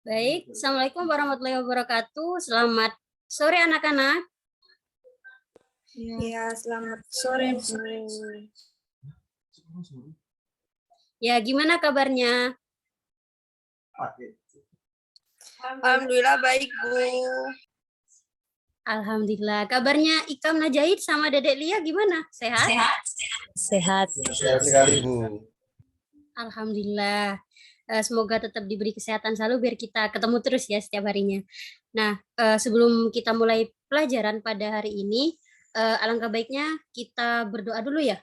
Baik, Assalamualaikum warahmatullahi wabarakatuh. Selamat sore anak-anak. Ya, selamat sore, Bu. Ya, gimana kabarnya? Alhamdulillah baik, Bu. Alhamdulillah. Kabarnya Ikam Najahid sama Dedek Lia gimana? Sehat? Sehat. Sehat sekali, Bu. Alhamdulillah. Semoga tetap diberi kesehatan selalu biar kita ketemu terus ya setiap harinya. Nah, sebelum kita mulai pelajaran pada hari ini, alangkah baiknya kita berdoa dulu ya.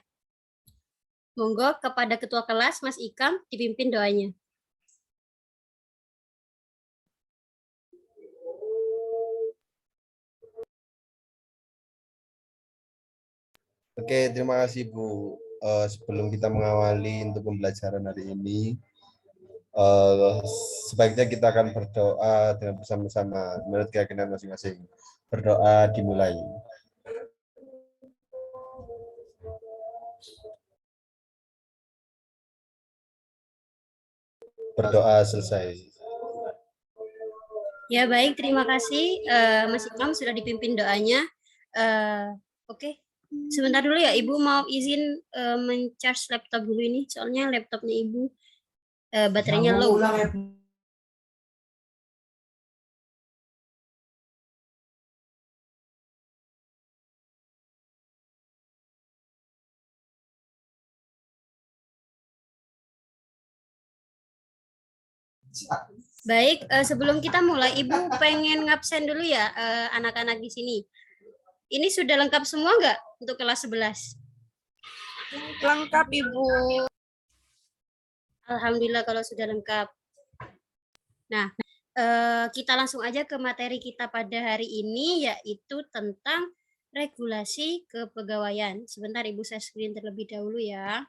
Monggo kepada Ketua Kelas, Mas Ikam, dipimpin doanya. Oke, terima kasih, Bu. Sebelum kita mengawali untuk pembelajaran hari ini, sebaiknya kita akan berdoa dengan bersama-sama menurut keyakinan masing-masing. Berdoa dimulai. Berdoa selesai. Ya baik, terima kasih Mas Ikam sudah dipimpin doanya. Oke, sebentar dulu ya, Ibu mau izin men-charge laptop dulu ini, soalnya laptopnya Ibu baterainya low. Baik, sebelum kita mulai, Ibu pengen ngabsen dulu ya anak-anak di sini. Ini sudah lengkap semua nggak untuk kelas 11? Lengkap, Ibu. Alhamdulillah kalau sudah lengkap. Nah, kita langsung aja ke materi kita pada hari ini, yaitu tentang regulasi kepegawaian. Sebentar Ibu, saya screen terlebih dahulu ya.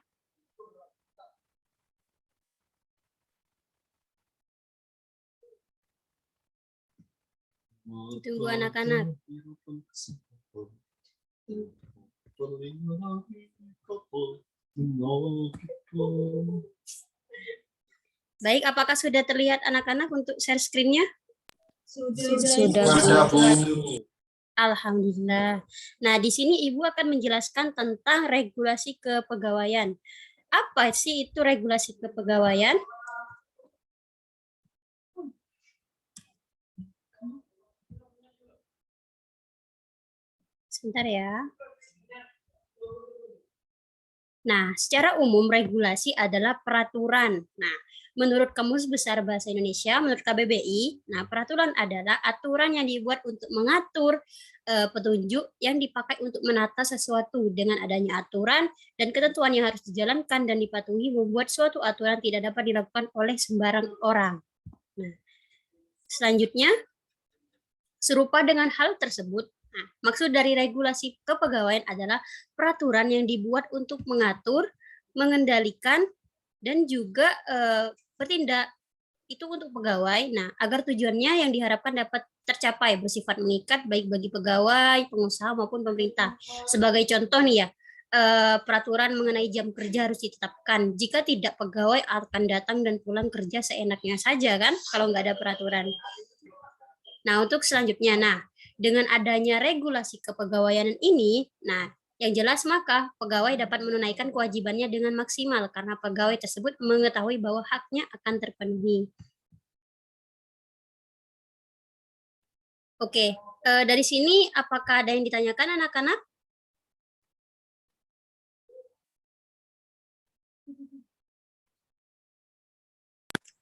Ditunggu anak-anak. Baik, apakah sudah terlihat anak-anak untuk share screen-nya? Sudah. Alhamdulillah. Nah, di sini Ibu akan menjelaskan tentang regulasi kepegawaian. Apa sih itu regulasi kepegawaian? Sebentar ya. Nah, secara umum regulasi adalah peraturan. Nah, menurut Kamus Besar Bahasa Indonesia, menurut KBBI, nah peraturan adalah aturan yang dibuat untuk mengatur petunjuk yang dipakai untuk menata sesuatu. Dengan adanya aturan dan ketentuan yang harus dijalankan dan dipatuhi, membuat suatu aturan tidak dapat dilakukan oleh sembarang orang. Nah, selanjutnya, serupa dengan hal tersebut, nah, maksud dari regulasi kepegawaian adalah peraturan yang dibuat untuk mengatur, mengendalikan, dan juga bertindak itu untuk pegawai. Nah, agar tujuannya yang diharapkan dapat tercapai bersifat mengikat baik bagi pegawai, pengusaha maupun pemerintah. Sebagai contoh nih ya, peraturan mengenai jam kerja harus ditetapkan. Jika tidak, pegawai akan datang dan pulang kerja seenaknya saja kan, kalau nggak ada peraturan. Nah, untuk selanjutnya, dengan adanya regulasi kepegawaian ini, yang jelas maka pegawai dapat menunaikan kewajibannya dengan maksimal karena pegawai tersebut mengetahui bahwa haknya akan terpenuhi. Oke, dari sini apakah ada yang ditanyakan anak-anak?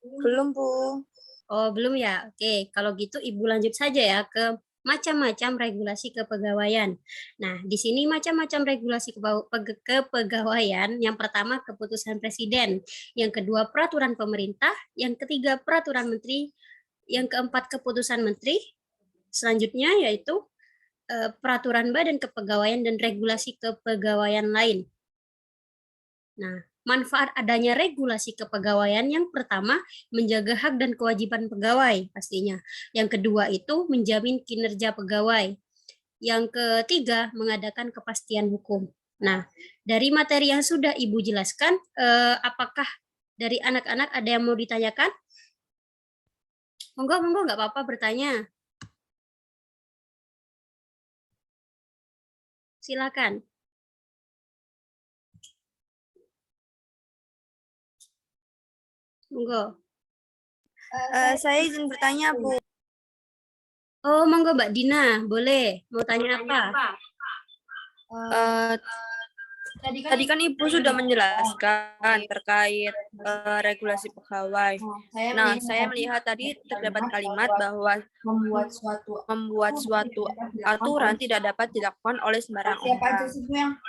Belum, Bu. Oh, belum ya? Oke, kalau gitu Ibu lanjut saja ya ke macam-macam regulasi kepegawaian. Nah, di sini macam-macam regulasi kepegawaian. Yang pertama, keputusan presiden. Yang kedua, peraturan pemerintah. Yang ketiga, peraturan menteri. Yang keempat, keputusan menteri. Selanjutnya yaitu peraturan badan kepegawaian dan regulasi kepegawaian lain. Nah, manfaat adanya regulasi kepegawaian yang pertama, menjaga hak dan kewajiban pegawai pastinya. Yang kedua itu menjamin kinerja pegawai. Yang ketiga, mengadakan kepastian hukum. Nah, dari materi yang sudah Ibu jelaskan, apakah dari anak-anak ada yang mau ditanyakan? Monggo, monggo, nggak apa-apa bertanya. Silakan. Monggo. Saya izin bertanya, Bu. Oh, monggo Mbak Dina, boleh. Mau tanya apa? Tadi kan Ibu sudah menjelaskan terkait regulasi pegawai. Nah, saya melihat tadi terdapat kalimat bahwa membuat suatu aturan tidak dapat dilakukan oleh sembarang orang.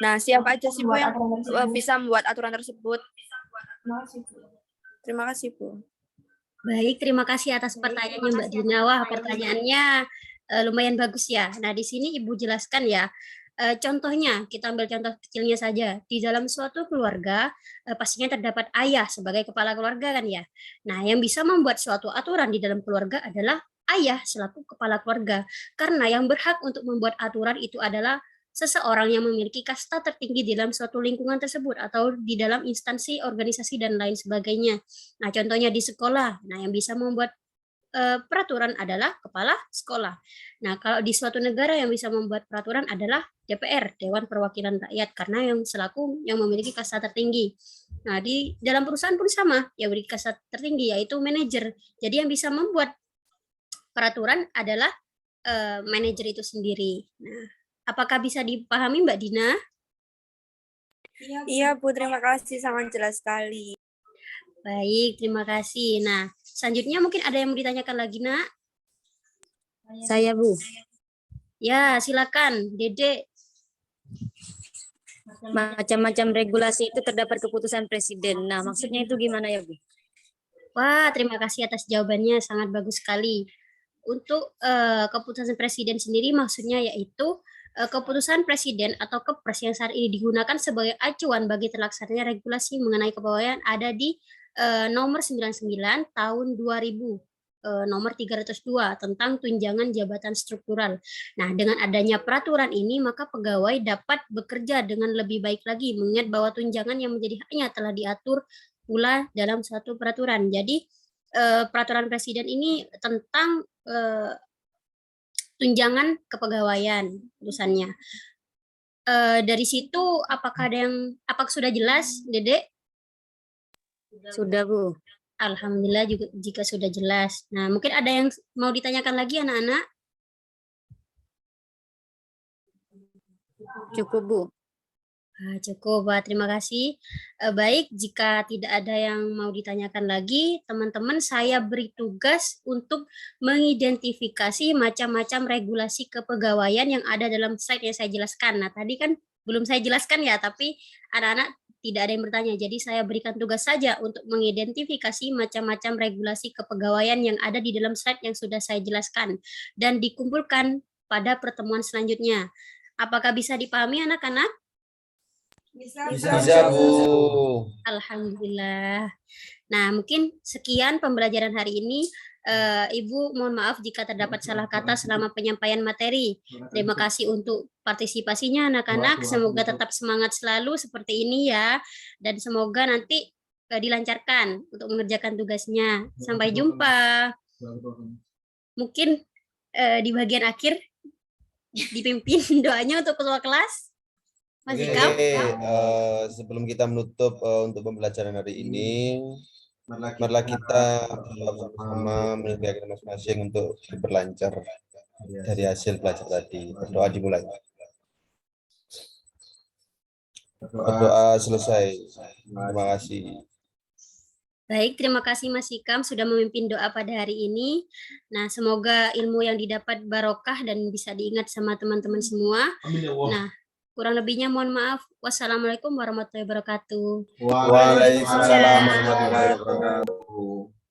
Nah, siapa aja sih Bu yang bisa membuat aturan tersebut? Terima kasih, Bu. Baik, terima kasih atas pertanyaannya Mbak Dina. Wah, pertanyaannya lumayan bagus ya. Nah, di sini Ibu jelaskan ya. Contohnya, kita ambil contoh kecilnya saja. Di dalam suatu keluarga, pastinya terdapat ayah sebagai kepala keluarga kan ya. Nah, yang bisa membuat suatu aturan di dalam keluarga adalah ayah selaku kepala keluarga. Karena yang berhak untuk membuat aturan itu adalah seseorang yang memiliki kasta tertinggi di dalam suatu lingkungan tersebut atau di dalam instansi, organisasi, dan lain sebagainya. Nah, contohnya di sekolah. Nah, yang bisa membuat peraturan adalah kepala sekolah. Nah, kalau di suatu negara yang bisa membuat peraturan adalah DPR, Dewan Perwakilan Rakyat, karena yang selaku yang memiliki kasta tertinggi. Nah, di dalam perusahaan pun sama, yang memiliki kasta tertinggi yaitu manajer. Jadi yang bisa membuat peraturan adalah manajer itu sendiri. Nah, apakah bisa dipahami Mbak Dina? Iya, Bu. Terima kasih. Sangat jelas sekali. Baik, terima kasih. Nah, selanjutnya mungkin ada yang mau ditanyakan lagi, Nak? Saya, Bu. Ya, silakan, Dede. Macam-macam regulasi itu terdapat keputusan presiden. Nah, maksudnya itu gimana ya, Bu? Wah, terima kasih atas jawabannya, sangat bagus sekali. Untuk keputusan presiden sendiri maksudnya yaitu keputusan presiden atau Kepres yang saat ini digunakan sebagai acuan bagi terlaksananya regulasi mengenai kepegawaian ada di nomor 99 tahun 2000, nomor 302 tentang tunjangan jabatan struktural. Nah, dengan adanya peraturan ini maka pegawai dapat bekerja dengan lebih baik lagi mengingat bahwa tunjangan yang menjadi haknya telah diatur pula dalam suatu peraturan. Jadi peraturan presiden ini tentang tunjangan kepegawaian urusannya. Dari situ apakah sudah jelas, Dede? Sudah, Bu. Alhamdulillah juga jika sudah jelas. Nah, mungkin ada yang mau ditanyakan lagi anak-anak? Cukup, Bu. Cukup, Pak. Terima kasih. Baik, jika tidak ada yang mau ditanyakan lagi, teman-teman saya beri tugas untuk mengidentifikasi macam-macam regulasi kepegawaian yang ada dalam slide yang saya jelaskan. Nah, tadi kan belum saya jelaskan ya, tapi anak-anak tidak ada yang bertanya. Jadi saya berikan tugas saja untuk mengidentifikasi macam-macam regulasi kepegawaian yang ada di dalam slide yang sudah saya jelaskan dan dikumpulkan pada pertemuan selanjutnya. Apakah bisa dipahami anak-anak? Bisa, Bu. Alhamdulillah. Nah, mungkin sekian pembelajaran hari ini. Ibu mohon maaf jika terdapat salah kata selama penyampaian materi. Terima kasih untuk partisipasinya anak-anak. Semoga tetap semangat selalu seperti ini ya. Dan semoga nanti dilancarkan untuk mengerjakan tugasnya. Sampai jumpa. Mungkin di bagian akhir dipimpin doanya untuk ketua kelas. Mas Ikam. Sebelum kita menutup untuk pembelajaran hari ini, marilah kita bersama meninggalkan masing-masing untuk berlancar dari hasil belajar tadi. Berdoa dimulai. Berdoa selesai. Terima kasih. Baik, terima kasih Mas Ikam sudah memimpin doa pada hari ini. Nah, semoga ilmu yang didapat barokah dan bisa diingat sama teman-teman semua. Nah, kurang lebihnya mohon maaf. Wassalamualaikum warahmatullahi wabarakatuh. Waalaikumsalam warahmatullahi wabarakatuh.